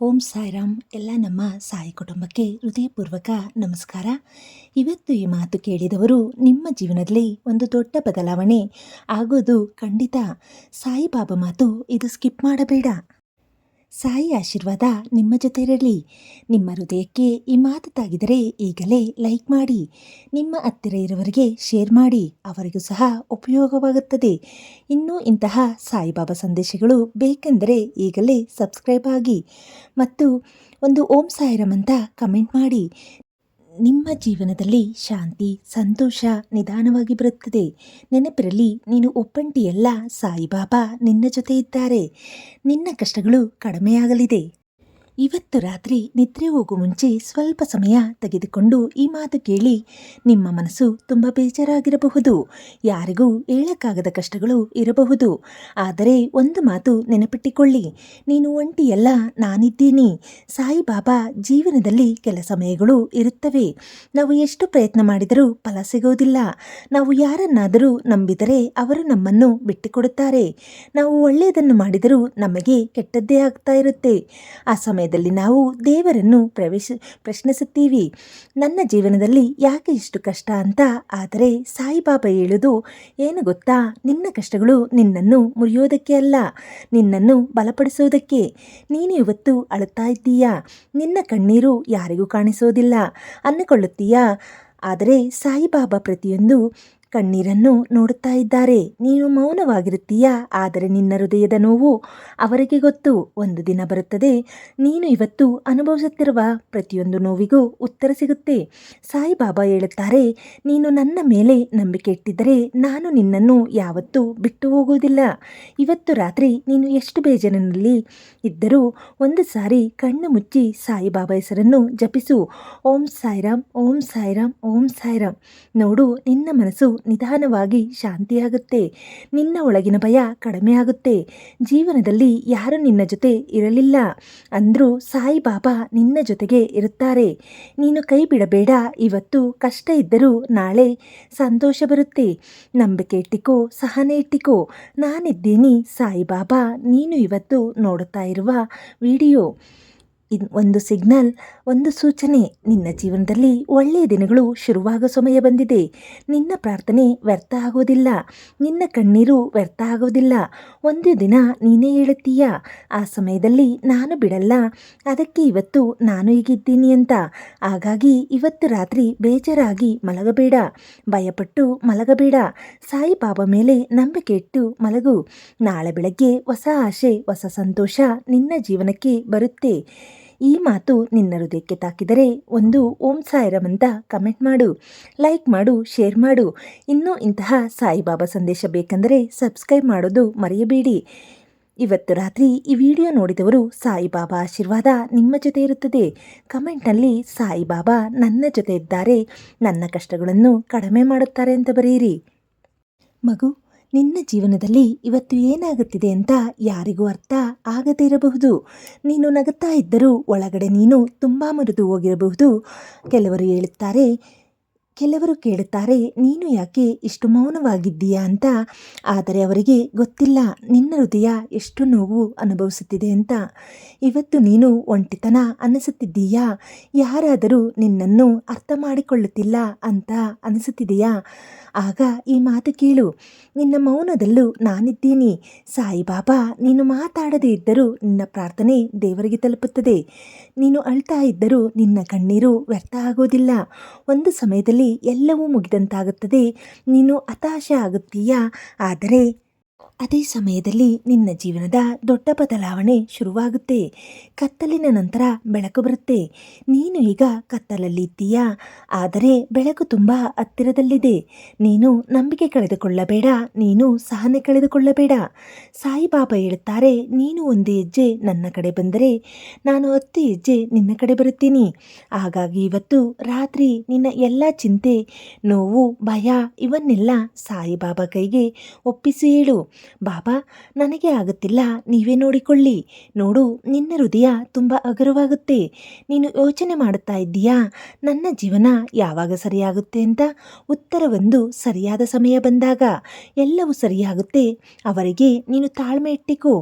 ಓಂ ಸಾಯಿರಾಮ್. ಎಲ್ಲ ನಮ್ಮ ಸಾಯಿ ಕುಟುಂಬಕ್ಕೆ ಹೃದಯಪೂರ್ವಕ ನಮಸ್ಕಾರ. ಇವತ್ತು ಈ ಮಾತು ಕೇಳಿದವರು ನಿಮ್ಮ ಜೀವನದಲ್ಲಿ ಒಂದು ದೊಡ್ಡ ಬದಲಾವಣೆ ಆಗೋದು ಖಂಡಿತ. ಸಾಯಿಬಾಬಾ ಮಾತು ಇದು ಸ್ಕಿಪ್ ಮಾಡಬೇಡ. ಸಾಯಿ ಆಶೀರ್ವಾದ ನಿಮ್ಮ ಜೊತೆ ಇರಲಿ. ನಿಮ್ಮ ಹೃದಯಕ್ಕೆ ಈ ಮಾತು ತಾಗಿದರೆ ಈಗಲೇ ಲೈಕ್ ಮಾಡಿ, ನಿಮ್ಮ ಹತ್ತಿರ ಇರುವವರಿಗೆ ಶೇರ್ ಮಾಡಿ, ಅವರಿಗೂ ಸಹ ಉಪಯೋಗವಾಗುತ್ತದೆ. ಇನ್ನೂ ಇಂತಹ ಸಾಯಿಬಾಬಾ ಸಂದೇಶಗಳು ಬೇಕೆಂದರೆ ಈಗಲೇ ಸಬ್ಸ್ಕ್ರೈಬ್ ಆಗಿ ಮತ್ತು ಒಂದು ಓಂ ಸಾಯಿರಾಮ್ ಅಂತ ಕಮೆಂಟ್ ಮಾಡಿ. ನಿಮ್ಮ ಜೀವನದಲ್ಲಿ ಶಾಂತಿ, ಸಂತೋಷ ನಿಧಾನವಾಗಿ ಬರುತ್ತದೆ. ನೆನಪಿರಲಿ, ನೀನು ಒಬ್ಬಂಟಿಯಲ್ಲ, ಸಾಯಿಬಾಬಾ ನಿನ್ನ ಜೊತೆ ಇದ್ದಾರೆ. ನಿನ್ನ ಕಷ್ಟಗಳು ಕಡಿಮೆಯಾಗಲಿದೆ. ಇವತ್ತು ರಾತ್ರಿ ನಿದ್ರೆ ಹೋಗುವ ಮುಂಚೆ ಸ್ವಲ್ಪ ಸಮಯ ತೆಗೆದುಕೊಂಡು ಈ ಮಾತು ಕೇಳಿ. ನಿಮ್ಮ ಮನಸ್ಸು ತುಂಬ ಬೇಜಾರಾಗಿರಬಹುದು, ಯಾರಿಗೂ ಹೇಳಕ್ಕಾಗದ ಕಷ್ಟಗಳು ಇರಬಹುದು. ಆದರೆ ಒಂದು ಮಾತು ನೆನಪಿಟ್ಟುಕೊಳ್ಳಿ, ನೀನು ಒಂಟಿಯಲ್ಲ, ನಾನಿದ್ದೀನಿ. ಸಾಯಿಬಾಬಾ ಜೀವನದಲ್ಲಿ ಕೆಲ ಸಮಯಗಳು ಇರುತ್ತವೆ. ನಾವು ಎಷ್ಟು ಪ್ರಯತ್ನ ಮಾಡಿದರೂ ಫಲ ಸಿಗೋದಿಲ್ಲ. ನಾವು ಯಾರನ್ನಾದರೂ ನಂಬಿದರೆ ಅವರು ನಮ್ಮನ್ನು ಬಿಟ್ಟುಕೊಡುತ್ತಾರೆ. ನಾವು ಒಳ್ಳೆಯದನ್ನು ಮಾಡಿದರೂ ನಮಗೆ ಕೆಟ್ಟದ್ದೇ ಆಗ್ತಾ ಇರುತ್ತೆ. ಆ ಸಮಯದಲ್ಲಿ ನಾವು ದೇವರನ್ನು ಪ್ರಶ್ನಿಸುತ್ತೀವಿ, ನನ್ನ ಜೀವನದಲ್ಲಿ ಯಾಕೆ ಇಷ್ಟು ಕಷ್ಟ ಅಂತ. ಆದರೆ ಸಾಯಿಬಾಬಾ ಹೇಳುವುದು ಏನು ಗೊತ್ತಾ, ನಿನ್ನ ಕಷ್ಟಗಳು ನಿನ್ನನ್ನು ಮುರಿಯೋದಕ್ಕೆ ಅಲ್ಲ, ನಿನ್ನನ್ನು ಬಲಪಡಿಸೋದಕ್ಕೆ. ನೀನು ಇವತ್ತು ಅಳುತ್ತಾ ಇದ್ದೀಯಾ, ನಿನ್ನ ಕಣ್ಣೀರು ಯಾರಿಗೂ ಕಾಣಿಸೋದಿಲ್ಲ ಅಂದುಕೊಳ್ಳುತ್ತೀಯಾ. ಆದರೆ ಸಾಯಿಬಾಬಾ ಪ್ರತಿಯೊಂದು ಕಣ್ಣೀರನ್ನು ನೋಡುತ್ತಾ ಇದ್ದಾರೆ. ನೀನು ಮೌನವಾಗಿರುತ್ತೀಯಾ, ಆದರೆ ನಿನ್ನ ಹೃದಯದ ನೋವು ಅವರಿಗೆ ಗೊತ್ತು. ಒಂದು ದಿನ ಬರುತ್ತದೆ, ನೀನು ಇವತ್ತು ಅನುಭವಿಸುತ್ತಿರುವ ಪ್ರತಿಯೊಂದು ನೋವಿಗೂ ಉತ್ತರ ಸಿಗುತ್ತೆ. ಸಾಯಿಬಾಬಾ ಹೇಳುತ್ತಾರೆ, ನೀನು ನನ್ನ ಮೇಲೆ ನಂಬಿಕೆ ಇಟ್ಟಿದ್ದರೆ ನಾನು ನಿನ್ನನ್ನು ಯಾವತ್ತೂ ಬಿಟ್ಟು ಹೋಗುವುದಿಲ್ಲ. ಇವತ್ತು ರಾತ್ರಿ ನೀನು ಎಷ್ಟು ಬೇಜಾರಿನಲ್ಲಿ ಇದ್ದರೂ ಒಂದು ಸಾರಿ ಕಣ್ಣು ಮುಚ್ಚಿ ಸಾಯಿಬಾಬಾ ಹೆಸರನ್ನು ಜಪಿಸು. ಓಂ ಸಾಯಿರಾಮ್, ಓಂ ಸಾಯಿರಾಮ್, ಓಂ ಸಾಯಿರಾಮ್. ನೋಡು, ನಿನ್ನ ಮನಸ್ಸು ನಿಧಾನವಾಗಿ ಶಾಂತಿಯಾಗುತ್ತೆ. ನಿನ್ನ ಒಳಗಿನ ಭಯ ಕಡಿಮೆ ಆಗುತ್ತೆ. ಜೀವನದಲ್ಲಿ ಯಾರು ನಿನ್ನ ಜೊತೆ ಇರಲಿಲ್ಲ ಅಂದರೂ ಸಾಯಿಬಾಬಾ ನಿನ್ನ ಜೊತೆಗೆ ಇರುತ್ತಾರೆ. ನೀನು ಕೈ ಬಿಡಬೇಡ. ಇವತ್ತು ಕಷ್ಟ ಇದ್ದರೂ ನಾಳೆ ಸಂತೋಷ ಬರುತ್ತೆ. ನಂಬಿಕೆ ಇಟ್ಟಿಕೋ, ಸಹನೆ ಇಟ್ಟಿಕೋ. ನಾನಿದ್ದೀನಿ. ಸಾಯಿಬಾಬಾ ನೀನು ಇವತ್ತು ನೋಡುತ್ತಾ ಇರುವ ವಿಡಿಯೋ ಒಂದು ಸಿಗ್ನಲ್, ಒಂದು ಸೂಚನೆ. ನಿನ್ನ ಜೀವನದಲ್ಲಿ ಒಳ್ಳೆಯ ದಿನಗಳು ಶುರುವಾಗೋ ಸಮಯ ಬಂದಿದೆ. ನಿನ್ನ ಪ್ರಾರ್ಥನೆ ವ್ಯರ್ಥ ಆಗೋದಿಲ್ಲ, ನಿನ್ನ ಕಣ್ಣೀರು ವ್ಯರ್ಥ ಆಗೋದಿಲ್ಲ. ಒಂದು ದಿನ ನೀನೇ ಹೇಳುತ್ತೀಯ, ಆ ಸಮಯದಲ್ಲಿ ನಾನು ಬಿಡಲ್ಲ, ಅದಕ್ಕೆ ಇವತ್ತು ನಾನು ಹೀಗಿದ್ದೀನಿ ಅಂತ. ಹಾಗಾಗಿ ಇವತ್ತು ರಾತ್ರಿ ಬೇಜಾರಾಗಿ ಮಲಗಬೇಡ, ಭಯಪಟ್ಟು ಮಲಗಬೇಡ. ಸಾಯಿಬಾಬಾ ಮೇಲೆ ನಂಬಿಕೆ ಇಟ್ಟು ಮಲಗು. ನಾಳೆ ಬೆಳಗ್ಗೆ ಹೊಸ ಆಶೆ, ಹೊಸ ಸಂತೋಷ ನಿನ್ನ ಜೀವನಕ್ಕೆ ಬರುತ್ತೆ. ಈ ಮಾತು ನಿನ್ನ ಹೃದಯಕ್ಕೆ ತಾಕಿದರೆ ಒಂದು ಓಂ ಸಾಯಿರಾಮ್ ಅಂತ ಕಮೆಂಟ್ ಮಾಡು, ಲೈಕ್ ಮಾಡು, ಶೇರ್ ಮಾಡು. ಇನ್ನೂ ಇಂತಹ ಸಾಯಿಬಾಬಾ ಸಂದೇಶ ಬೇಕೆಂದರೆ ಸಬ್ಸ್ಕ್ರೈಬ್ ಮಾಡೋದು ಮರೆಯಬೇಡಿ. ಇವತ್ತು ರಾತ್ರಿ ಈ ವಿಡಿಯೋ ನೋಡಿದವರು ಸಾಯಿಬಾಬಾ ಆಶೀರ್ವಾದ ನಿಮ್ಮ ಜೊತೆ ಇರುತ್ತದೆ. ಕಮೆಂಟ್ನಲ್ಲಿ ಸಾಯಿಬಾಬಾ ನನ್ನ ಜೊತೆ ಇದ್ದಾರೆ, ನನ್ನ ಕಷ್ಟಗಳನ್ನು ಕಡಿಮೆ ಮಾಡುತ್ತಾರೆ ಅಂತ ಬರೆಯಿರಿ. ಮಗು, ನಿನ್ನ ಜೀವನದಲ್ಲಿ ಇವತ್ತು ಏನಾಗುತ್ತಿದೆ ಅಂತ ಯಾರಿಗೂ ಅರ್ಥ ಆಗದೇ ಇರಬಹುದು. ನೀನು ನಗುತ್ತಾ ಇದ್ದರೂ ಒಳಗಡೆ ನೀನು ತುಂಬ ಮುರಿದು ಹೋಗಿರಬಹುದು. ಕೆಲವರು ಕೇಳುತ್ತಾರೆ, ನೀನು ಯಾಕೆ ಇಷ್ಟು ಮೌನವಾಗಿದ್ದೀಯಾ ಅಂತ. ಆದರೆ ಅವರಿಗೆ ಗೊತ್ತಿಲ್ಲ ನಿನ್ನ ಹೃದಯ ಎಷ್ಟು ನೋವು ಅನುಭವಿಸುತ್ತಿದೆ ಅಂತ. ಇವತ್ತು ನೀನು ಒಂಟಿತನ ಅನಿಸುತ್ತಿದ್ದೀಯಾ, ಯಾರಾದರೂ ನಿನ್ನನ್ನು ಅರ್ಥ ಮಾಡಿಕೊಳ್ಳುತ್ತಿಲ್ಲ ಅಂತ ಅನಿಸುತ್ತಿದೆಯಾ. ಆಗ ಈ ಮಾತು ಕೇಳು, ನಿನ್ನ ಮೌನದಲ್ಲೂ ನಾನಿದ್ದೀನಿ. ಸಾಯಿಬಾಬಾ ನೀನು ಮಾತಾಡದೇ ಇದ್ದರೂ ನಿನ್ನ ಪ್ರಾರ್ಥನೆ ದೇವರಿಗೆ ತಲುಪುತ್ತದೆ. ನೀನು ಅಳ್ತಾ ಇದ್ದರೂ ನಿನ್ನ ಕಣ್ಣೀರು ವ್ಯರ್ಥ ಆಗೋದಿಲ್ಲ. ಒಂದು ಸಮಯದಲ್ಲಿ ಎಲ್ಲವೂ ಮುಗಿದಂತಾಗುತ್ತದೆ. ನೀನು ಹತಾಶೆ ಆಗುತ್ತೀಯಾ, ಆದರೆ ಅದೇ ಸಮಯದಲ್ಲಿ ನಿನ್ನ ಜೀವನದ ದೊಡ್ಡ ಬದಲಾವಣೆ ಶುರುವಾಗುತ್ತೆ. ಕತ್ತಲಿನ ನಂತರ ಬೆಳಕು ಬರುತ್ತೆ. ನೀನು ಈಗ ಕತ್ತಲಲ್ಲಿ ಇದ್ದೀಯಾ, ಆದರೆ ಬೆಳಕು ತುಂಬ ಹತ್ತಿರದಲ್ಲಿದೆ. ನೀನು ನಂಬಿಕೆ ಕಳೆದುಕೊಳ್ಳಬೇಡ, ನೀನು ಸಹನೆ ಕಳೆದುಕೊಳ್ಳಬೇಡ. ಸಾಯಿಬಾಬಾ ಹೇಳುತ್ತಾರೆ, ನೀನು ಒಂದು ಹೆಜ್ಜೆ ನನ್ನ ಕಡೆ ಬಂದರೆ ನಾನು 10 ಹೆಜ್ಜೆ ನಿನ್ನ ಕಡೆ ಬರುತ್ತೀನಿ. ಹಾಗಾಗಿ ಇವತ್ತು ರಾತ್ರಿ ನಿನ್ನ ಎಲ್ಲ ಚಿಂತೆ, ನೋವು, ಭಯ ಇವನ್ನೆಲ್ಲ ಸಾಯಿಬಾಬಾ ಕೈಗೆ ಒಪ್ಪಿಸಿ ಹೇಳು. ಬಾಬಾ, ನನಗೆ ಆಗುತ್ತಿಲ್ಲ, ನೀವೇ ನೋಡಿಕೊಳ್ಳಿ. ನೋಡು, ನಿನ್ನ ಹೃದಯ ತುಂಬ ಹಗುರವಾಗುತ್ತೆ. ನೀನು ಯೋಚನೆ ಮಾಡುತ್ತಾ ಇದ್ದೀಯಾ, ನನ್ನ ಜೀವನ ಯಾವಾಗ ಸರಿಯಾಗುತ್ತೆ ಅಂತ. ಉತ್ತರವೊಂದು ಸರಿಯಾದ ಸಮಯ ಬಂದಾಗ ಎಲ್ಲವೂ ಸರಿಯಾಗುತ್ತೆ. ಅವರಿಗೆ ನೀನು ತಾಳ್ಮೆ ಇಟ್ಟಿಕೋ.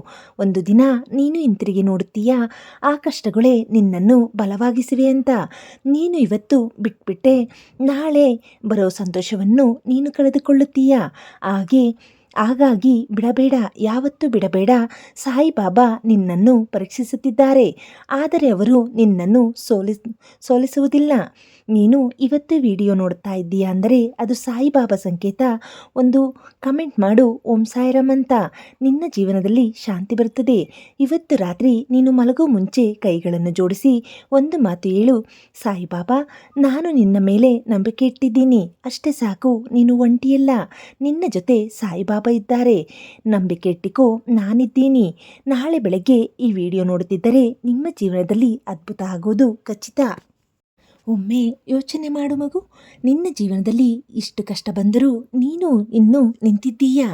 ಒಂದು ದಿನ ನೀನು ಹಿಂತಿರುಗಿ ನೋಡುತ್ತೀಯಾ, ಆ ಕಷ್ಟಗಳೇ ನಿನ್ನನ್ನು ಬಲವಾಗಿಸಿವೆ ಅಂತ. ನೀನು ಇವತ್ತು ಬಿಟ್ಬಿಟ್ಟೆ, ನಾಳೆ ಬರೋ ಸಂತೋಷವನ್ನು ನೀನು ಕಳೆದುಕೊಳ್ಳುತ್ತೀಯಾ. ಹಾಗಾಗಿ ಬಿಡಬೇಡ, ಯಾವತ್ತೂ ಬಿಡಬೇಡ. ಸಾಯಿಬಾಬಾ ನಿನ್ನನ್ನು ಪರೀಕ್ಷಿಸುತ್ತಿದ್ದಾರೆ, ಆದರೆ ಅವರು ನಿನ್ನನ್ನು ಸೋಲಿಸುವುದಿಲ್ಲ. ನೀನು ಇವತ್ತು ವಿಡಿಯೋ ನೋಡ್ತಾ ಇದ್ದೀಯಾ ಅಂದರೆ ಅದು ಸಾಯಿಬಾಬಾ ಸಂಕೇತ. ಒಂದು ಕಮೆಂಟ್ ಮಾಡು, ಓಂ ಸಾಯಿರಾಮ್ ಅಂತ. ನಿನ್ನ ಜೀವನದಲ್ಲಿ ಶಾಂತಿ ಬರುತ್ತದೆ. ಇವತ್ತು ರಾತ್ರಿ ನೀನು ಮಲಗೋ ಮುಂಚೆ ಕೈಗಳನ್ನು ಜೋಡಿಸಿ ಒಂದು ಮಾತು ಹೇಳು, ಸಾಯಿಬಾಬಾ, ನಾನು ನಿನ್ನ ಮೇಲೆ ನಂಬಿಕೆ ಇಟ್ಟಿದ್ದೀನಿ, ಅಷ್ಟೇ ಸಾಕು. ನೀನು ಒಂಟಿಯಲ್ಲ, ನಿನ್ನ ಜೊತೆ ಸಾಯಿಬಾಬಾ ಇದ್ದಾರೆ. ನಂಬಿಕೆ ಇಟ್ಟಿಕೋ, ನಾನಿದ್ದೀನಿ. ನಾಳೆ ಬೆಳಗ್ಗೆ ಈ ವಿಡಿಯೋ ನೋಡುತ್ತಿದ್ದರೆ ನಿಮ್ಮ ಜೀವನದಲ್ಲಿ ಅದ್ಭುತ ಆಗೋದು ಖಚಿತ. ಒಮ್ಮೆ ಯೋಚನೆ ಮಾಡು ಮಗು, ನಿನ್ನ ಜೀವನದಲ್ಲಿ ಇಷ್ಟು ಕಷ್ಟ ಬಂದರೂ ನೀನು ಇನ್ನೂ ನಿಂತಿದ್ದೀಯಾ.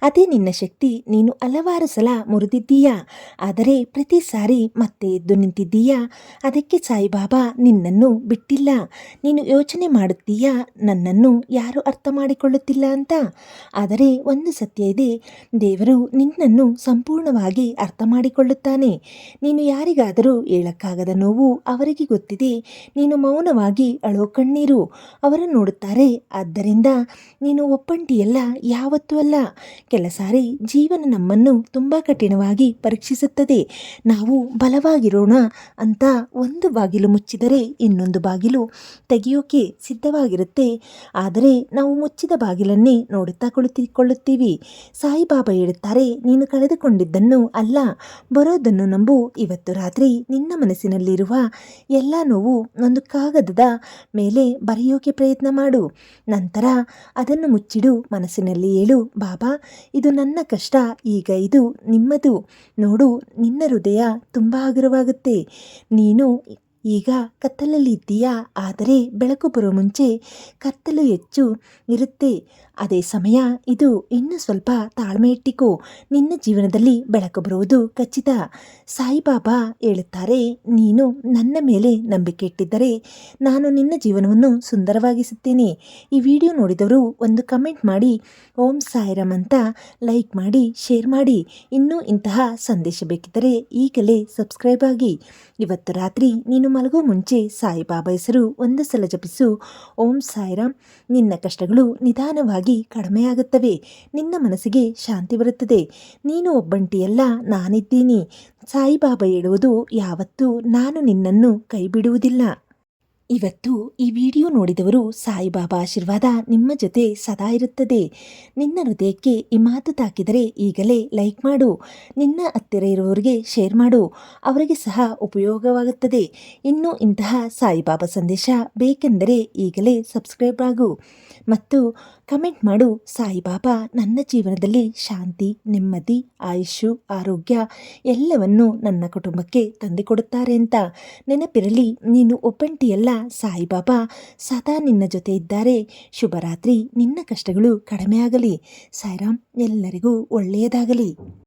ಅದೇ ನಿನ್ನ ಶಕ್ತಿ. ನೀನು ಹಲವಾರು ಸಲ ಮುರಿದಿದ್ದೀಯಾ, ಆದರೆ ಪ್ರತಿ ಸಾರಿ ಮತ್ತೆ ಎದ್ದು ನಿಂತಿದ್ದೀಯಾ. ಅದಕ್ಕೆ ಸಾಯಿಬಾಬಾ ನಿನ್ನನ್ನು ಬಿಟ್ಟಿಲ್ಲ. ನೀನು ಯೋಚನೆ ಮಾಡುತ್ತೀಯಾ, ನನ್ನನ್ನು ಯಾರು ಅರ್ಥ ಮಾಡಿಕೊಳ್ಳುತ್ತಿಲ್ಲ ಅಂತ. ಆದರೆ ಒಂದು ಸತ್ಯ ಇದೆ, ದೇವರು ನಿನ್ನನ್ನು ಸಂಪೂರ್ಣವಾಗಿ ಅರ್ಥ ಮಾಡಿಕೊಳ್ಳುತ್ತಾನೆ. ನೀನು ಯಾರಿಗಾದರೂ ಹೇಳಕ್ಕಾಗದ ನೋವು ಅವರಿಗೆ ಗೊತ್ತಿದೆ. ನೀನು ಮೌನವಾಗಿ ಅಳೋ ಕಣ್ಣೀರು ಅವರು ನೋಡುತ್ತಾರೆ. ಆದ್ದರಿಂದ ನೀನು ಒಪ್ಪಂಟಿಯಲ್ಲ, ಯಾವತ್ತೂ ಅಲ್ಲ. ಕೆಲ ಸಾರಿ ಜೀವನ ನಮ್ಮನ್ನು ತುಂಬ ಕಠಿಣವಾಗಿ ಪರೀಕ್ಷಿಸುತ್ತದೆ. ನಾವು ಬಲವಾಗಿರೋಣ ಅಂತ ಒಂದು ಬಾಗಿಲು ಮುಚ್ಚಿದರೆ ಇನ್ನೊಂದು ಬಾಗಿಲು ತೆಗೆಯೋಕೆ ಸಿದ್ಧವಾಗಿರುತ್ತೆ. ಆದರೆ ನಾವು ಮುಚ್ಚಿದ ಬಾಗಿಲನ್ನೇ ನೋಡುತ್ತಾ ಕುಳಿತುಕೊಳ್ಳುತ್ತೀವಿ. ಸಾಯಿಬಾಬಾ ಹೇಳುತ್ತಾರೆ, ನೀನು ಕಳೆದುಕೊಂಡಿದ್ದನ್ನು ಅಲ್ಲ, ಬರೋದನ್ನು ನಂಬು. ಇವತ್ತು ರಾತ್ರಿ ನಿನ್ನ ಮನಸ್ಸಿನಲ್ಲಿರುವ ಎಲ್ಲ ನೋವು ಒಂದು ಕಾಗದದ ಮೇಲೆ ಬರೆಯೋಕೆ ಪ್ರಯತ್ನ ಮಾಡು. ನಂತರ ಅದನ್ನು ಮುಚ್ಚಿಡು. ಮನಸ್ಸಿನಲ್ಲಿ ಹೇಳು, ಬಾಬಾ, ಇದು ನನ್ನ ಕಷ್ಟ, ಈಗ ಇದು ನಿಮ್ಮದು. ನೋಡು, ನಿನ್ನ ಹೃದಯ ತುಂಬ ಹಗುರವಾಗುತ್ತೆ. ನೀನು ಈಗ ಕತ್ತಲಲ್ಲಿ ಇದ್ದೀಯಾ, ಆದರೆ ಬೆಳಕು ಬರೋ ಮುಂಚೆ ಕತ್ತಲು ಹೆಚ್ಚು ಇರುತ್ತೆ. ಅದೇ ಸಮಯ ಇದು. ಇನ್ನು ಸ್ವಲ್ಪ ತಾಳ್ಮೆ ಇಟ್ಟಿಕೋ, ನಿನ್ನ ಜೀವನದಲ್ಲಿ ಬೆಳಕು ಬರುವುದು ಖಚಿತ. ಸಾಯಿಬಾಬಾ ಹೇಳುತ್ತಾರೆ, ನೀನು ನನ್ನ ಮೇಲೆ ನಂಬಿಕೆ ಇಟ್ಟಿದ್ದರೆ ನಾನು ನಿನ್ನ ಜೀವನವನ್ನು ಸುಂದರವಾಗಿಸುತ್ತೇನೆ. ಈ ವಿಡಿಯೋ ನೋಡಿದವರು ಒಂದು ಕಮೆಂಟ್ ಮಾಡಿ, ಓಂ ಸಾಯಿರಾಮ್ ಅಂತ ಲೈಕ್ ಮಾಡಿ, ಶೇರ್ ಮಾಡಿ. ಇನ್ನೂ ಇಂತಹ ಸಂದೇಶ ಬೇಕಿದ್ದರೆ ಈಗಲೇ ಸಬ್ಸ್ಕ್ರೈಬ್ ಆಗಿ. ಇವತ್ತು ರಾತ್ರಿ ನೀನು ಮಲಗೋ ಮುಂಚೆ ಸಾಯಿಬಾಬಾ ಹೆಸರು ಒಂದು ಸಲ ಜಪಿಸು, ಓಂ ಸಾಯಿರಾಮ್. ನಿನ್ನ ಕಷ್ಟಗಳು ನಿಧಾನವಾಗಿ ಕಡಿಮೆಯಾಗುತ್ತವೆ. ನಿನ್ನ ಮನಸ್ಸಿಗೆ ಶಾಂತಿ ಬರುತ್ತದೆ. ನೀನು ಒಬ್ಬಂಟಿಯಲ್ಲ, ನಾನಿದ್ದೀನಿ. ಸಾಯಿಬಾಬಾ ಹೇಳುವುದು ಯಾವತ್ತೂ ನಾನು ನಿನ್ನನ್ನು ಕೈ ಬಿಡುವುದಿಲ್ಲ. ಇವತ್ತು ಈ ವಿಡಿಯೋ ನೋಡಿದವರು ಸಾಯಿಬಾಬಾ ಆಶೀರ್ವಾದ ನಿಮ್ಮ ಜೊತೆ ಸದಾ ಇರುತ್ತದೆ. ನಿನ್ನ ಹೃದಯಕ್ಕೆ ಈ ಮಾತು ತಾಕಿದರೆ ಈಗಲೇ ಲೈಕ್ ಮಾಡು. ನಿನ್ನ ಹತ್ತಿರ ಇರುವವರಿಗೆ ಶೇರ್ ಮಾಡು, ಅವರಿಗೆ ಸಹ ಉಪಯೋಗವಾಗುತ್ತದೆ. ಇನ್ನು ಇಂತಹ ಸಾಯಿಬಾಬಾ ಸಂದೇಶ ಬೇಕೆಂದರೆ ಈಗಲೇ ಸಬ್ಸ್ಕ್ರೈಬ್ ಆಗು ಮತ್ತು ಕಮೆಂಟ್ ಮಾಡು, ಸಾಯಿಬಾಬಾ ನನ್ನ ಜೀವನದಲ್ಲಿ ಶಾಂತಿ, ನೆಮ್ಮದಿ, ಆಯುಷ್ಯು, ಆರೋಗ್ಯ ಎಲ್ಲವನ್ನು ನನ್ನ ಕುಟುಂಬಕ್ಕೆ ತಂದುಕೊಡುತ್ತಾರೆ ಅಂತ. ನೆನಪಿರಲಿ, ನೀನು ಒಬ್ಬಂಟಿಯಲ್ಲ, ಸಾಯಿಬಾಬಾ ಸದಾ ನಿನ್ನ ಜೊತೆ ಇದ್ದಾರೆ. ಶುಭರಾತ್ರಿ. ನಿನ್ನ ಕಷ್ಟಗಳು ಕಡಿಮೆ ಆಗಲಿ. ಸಾಯಿರಾಮ್. ಎಲ್ಲರಿಗೂ ಒಳ್ಳೆಯದಾಗಲಿ.